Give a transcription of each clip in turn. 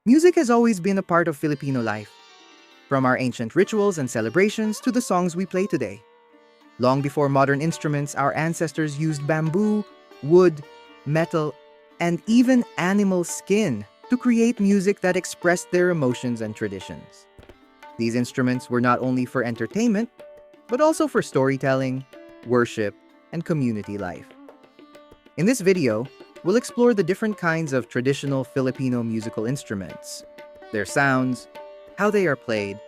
Music has always been a part of Filipino life, from our ancient rituals and celebrations to the songs we play today. Long before modern instruments, our ancestors used bamboo, wood, metal, and even animal skin to create music that expressed their emotions and traditions. These instruments were not only for entertainment, but also for storytelling, worship, and community life. In this video, we'll explore the different kinds of traditional Filipino musical instruments, their sounds, how they are played,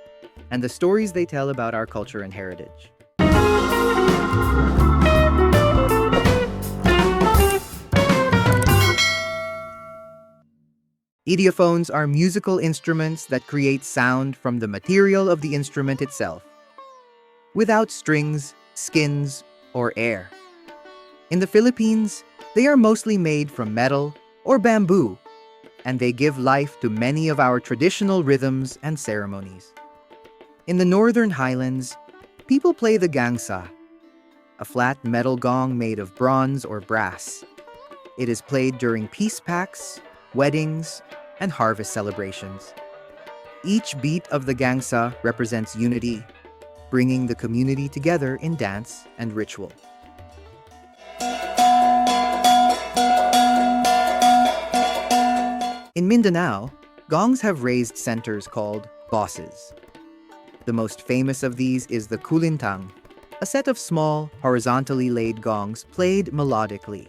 and the stories they tell about our culture and heritage. Idiophones are musical instruments that create sound from the material of the instrument itself, without strings, skins, or air. In the Philippines, they are mostly made from metal or bamboo, and they give life to many of our traditional rhythms and ceremonies. In the Northern Highlands, people play the gangsa, a flat metal gong made of bronze or brass. It is played during peace pacts, weddings, and harvest celebrations. Each beat of the gangsa represents unity, bringing the community together in dance and ritual. In Mindanao, gongs have raised centers called bosses. The most famous of these is the kulintang, a set of small, horizontally laid gongs played melodically.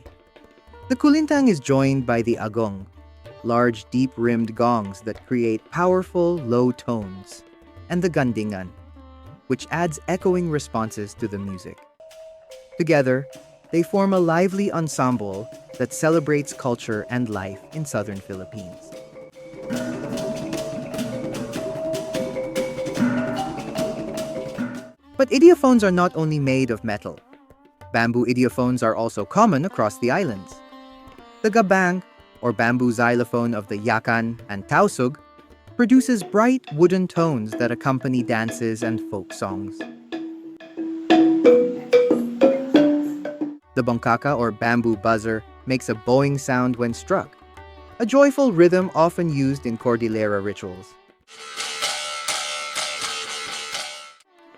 The kulintang is joined by the agung, large deep-rimmed gongs that create powerful, low tones, and the gandingan, which adds echoing responses to the music. Together, they form a lively ensemble that celebrates culture and life in southern Philippines. But idiophones are not only made of metal. Bamboo idiophones are also common across the islands. The gabang, or bamboo xylophone of the Yakan and Tausug, produces bright wooden tones that accompany dances and folk songs. The bongkaka, or bamboo buzzer, makes a bowing sound when struck, a joyful rhythm often used in Cordillera rituals.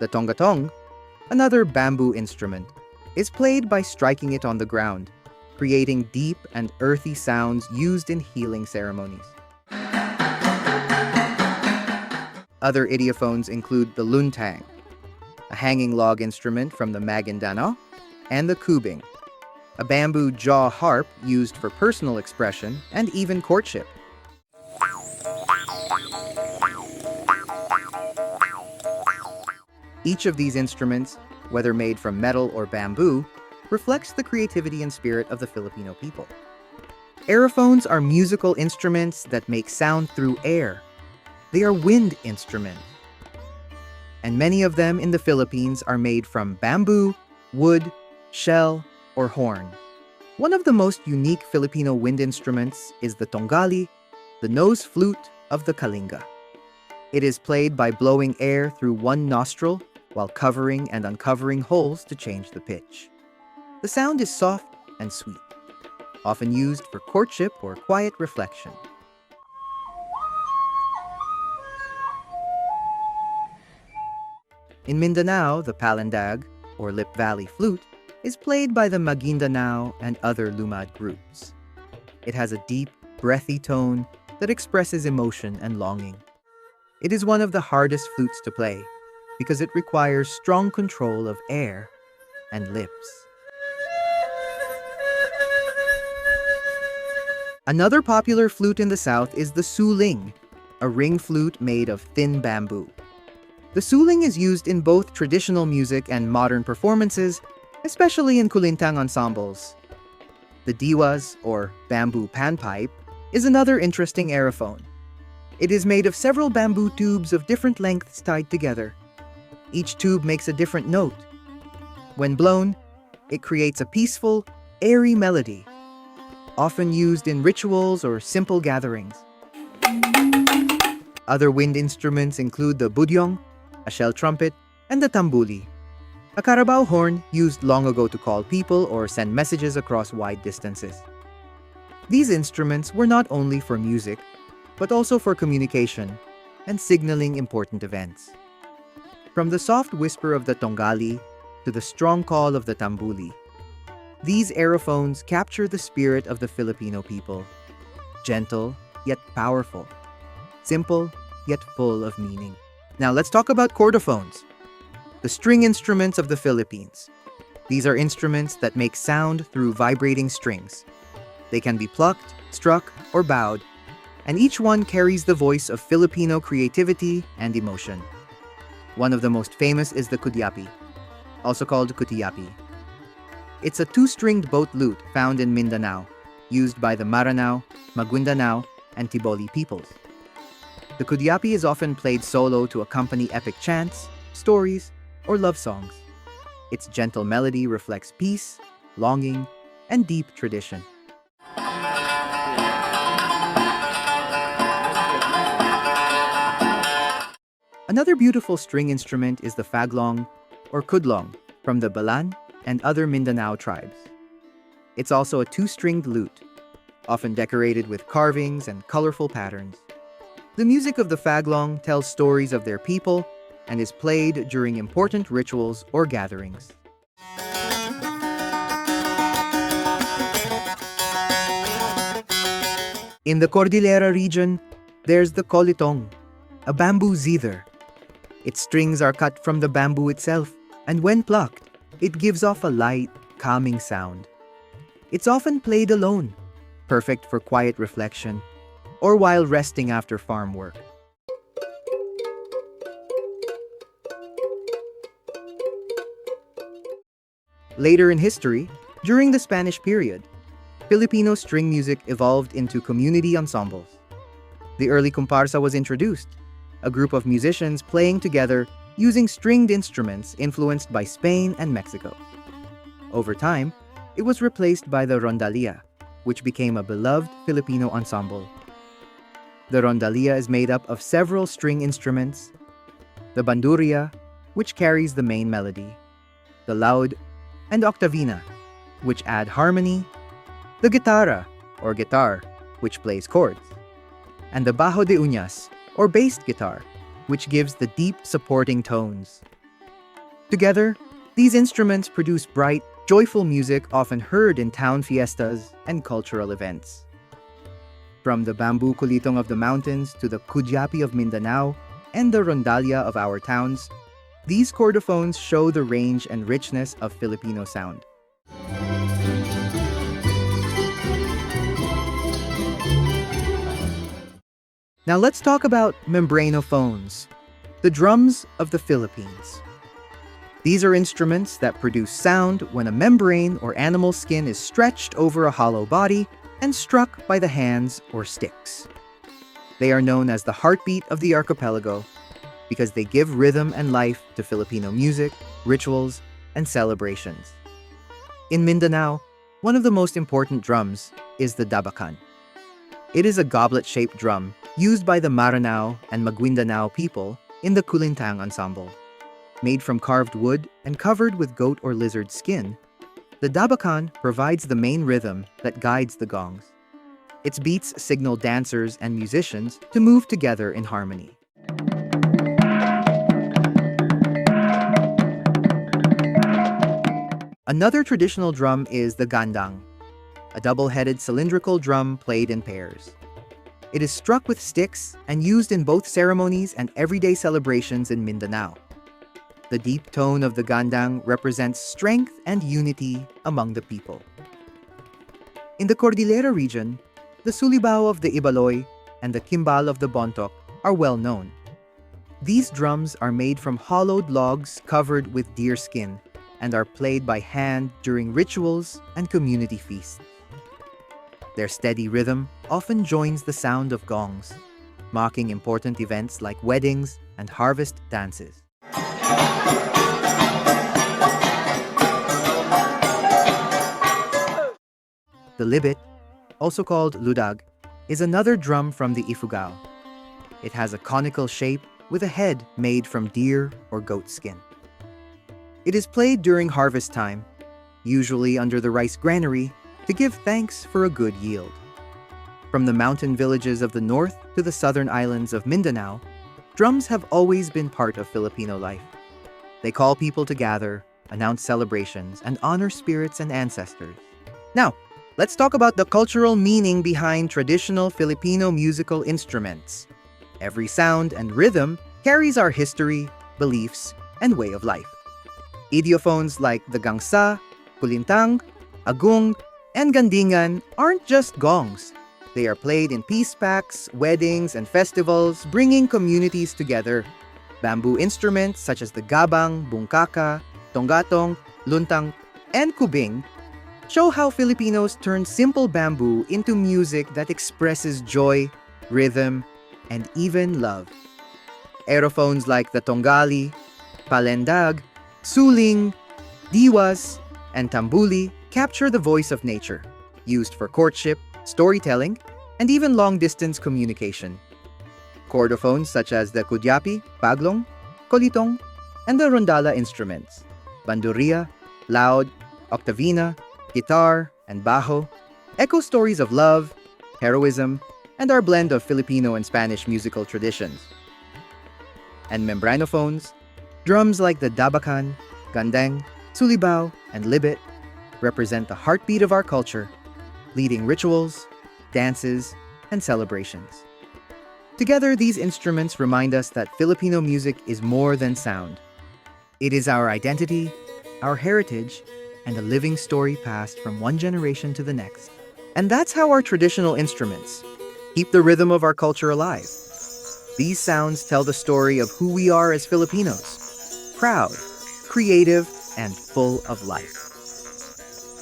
The tongatong, another bamboo instrument, is played by striking it on the ground, creating deep and earthy sounds used in healing ceremonies. Other idiophones include the luntang, a hanging log instrument from the Maguindanao, and the kubing, a bamboo jaw harp used for personal expression and even courtship. Each of these instruments, whether made from metal or bamboo, reflects the creativity and spirit of the Filipino people. Aerophones are musical instruments that make sound through air. They are wind instruments. And many of them in the Philippines are made from bamboo, wood, shell, or horn. One of the most unique Filipino wind instruments is the tongali, the nose flute of the kalinga. It is played by blowing air through one nostril while covering and uncovering holes to change the pitch. The sound is soft and sweet, often used for courtship or quiet reflection. In Mindanao, the palandag, or lip valley flute, is played by the Maguindanao and other Lumad groups. It has a deep, breathy tone that expresses emotion and longing. It is one of the hardest flutes to play because it requires strong control of air and lips. Another popular flute in the South is the suling, a ring flute made of thin bamboo. The suling is used in both traditional music and modern performances, especially in kulintang ensembles. The diwas, or bamboo panpipe, is another interesting aerophone. It is made of several bamboo tubes of different lengths tied together. Each tube makes a different note. When blown, it creates a peaceful, airy melody, often used in rituals or simple gatherings. Other wind instruments include the budyong, a shell trumpet, and the tambuli, a carabao horn used long ago to call people or send messages across wide distances. These instruments were not only for music, but also for communication and signaling important events. From the soft whisper of the tongali to the strong call of the tambuli, these aerophones capture the spirit of the Filipino people. Gentle, yet powerful. Simple, yet full of meaning. Now let's talk about chordophones, the string instruments of the Philippines. These are instruments that make sound through vibrating strings. They can be plucked, struck, or bowed, and each one carries the voice of Filipino creativity and emotion. One of the most famous is the kudyapi, also called kudyapi. It's a two-stringed boat lute found in Mindanao, used by the Maranao, Maguindanao, and Tiboli peoples. The kudyapi is often played solo to accompany epic chants, stories, or love songs. Its gentle melody reflects peace, longing, and deep tradition. Another beautiful string instrument is the faglong, or kudlong, from the Balan and other Mindanao tribes. It's also a two-stringed lute, often decorated with carvings and colorful patterns. The music of the faglong tells stories of their people and is played during important rituals or gatherings. In the Cordillera region, there's the kulintang, a bamboo zither. Its strings are cut from the bamboo itself, and when plucked, it gives off a light, calming sound. It's often played alone, perfect for quiet reflection, or while resting after farm work. Later in history, during the Spanish period, Filipino string music evolved into community ensembles. The early comparsa was introduced, a group of musicians playing together using stringed instruments influenced by Spain and Mexico. Over time, it was replaced by the rondalia, which became a beloved Filipino ensemble. The rondalia is made up of several string instruments: the bandurria, which carries the main melody, the laud, and octavina, which add harmony, the guitarra, or guitar, which plays chords, and the bajo de uñas, or bass guitar, which gives the deep supporting tones. Together, these instruments produce bright, joyful music often heard in town fiestas and cultural events. From the bamboo kulintang of the mountains to the kudyapi of Mindanao and the rondalia of our towns, these chordophones show the range and richness of Filipino sound. Now let's talk about membranophones, the drums of the Philippines. These are instruments that produce sound when a membrane or animal skin is stretched over a hollow body and struck by the hands or sticks. They are known as the heartbeat of the archipelago because they give rhythm and life to Filipino music, rituals, and celebrations. In Mindanao, one of the most important drums is the dabakan. It is a goblet-shaped drum used by the Maranao and Maguindanao people in the kulintang ensemble. Made from carved wood and covered with goat or lizard skin, the dabakan provides the main rhythm that guides the gongs. Its beats signal dancers and musicians to move together in harmony. Another traditional drum is the gandang, a double-headed cylindrical drum played in pairs. It is struck with sticks and used in both ceremonies and everyday celebrations in Mindanao. The deep tone of the gandang represents strength and unity among the people. In the Cordillera region, the sulibao of the Ibaloy and the kimbal of the Bontoc are well known. These drums are made from hollowed logs covered with deer skin and are played by hand during rituals and community feasts. Their steady rhythm often joins the sound of gongs, marking important events like weddings and harvest dances. The libit, also called ludag, is another drum from the Ifugao. It has a conical shape with a head made from deer or goat skin. It is played during harvest time, usually under the rice granary, to give thanks for a good yield. From the mountain villages of the north to the southern islands of Mindanao, drums have always been part of Filipino life. They call people to gather, announce celebrations, and honor spirits and ancestors. Now, let's talk about the cultural meaning behind traditional Filipino musical instruments. Every sound and rhythm carries our history, beliefs, and way of life. Idiophones like the gangsa, kulintang, agung, and gandingan aren't just gongs. They are played in peace packs, weddings, and festivals, bringing communities together. Bamboo instruments such as the gabang, bungkaka, tongatong, luntang, and kubing show how Filipinos turn simple bamboo into music that expresses joy, rhythm, and even love. Aerophones like the tongali, palendag, suling, diwas, and tambuli capture the voice of nature, used for courtship, storytelling, and even long-distance communication. Chordophones such as the kudyapi, paglong, kolitong, and the rondalla instruments, bandurria, laud, octavina, guitar, and bajo, echo stories of love, heroism, and our blend of Filipino and Spanish musical traditions. And membranophones, drums like the dabakan, gandeng, sulibao, and libit represent the heartbeat of our culture, leading rituals, dances, and celebrations. Together, these instruments remind us that Filipino music is more than sound. It is our identity, our heritage, and a living story passed from one generation to the next. And that's how our traditional instruments keep the rhythm of our culture alive. These sounds tell the story of who we are as Filipinos: proud, creative, and full of life.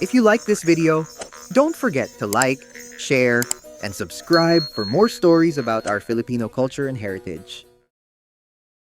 If you like this video, don't forget to like, share, and subscribe for more stories about our Filipino culture and heritage.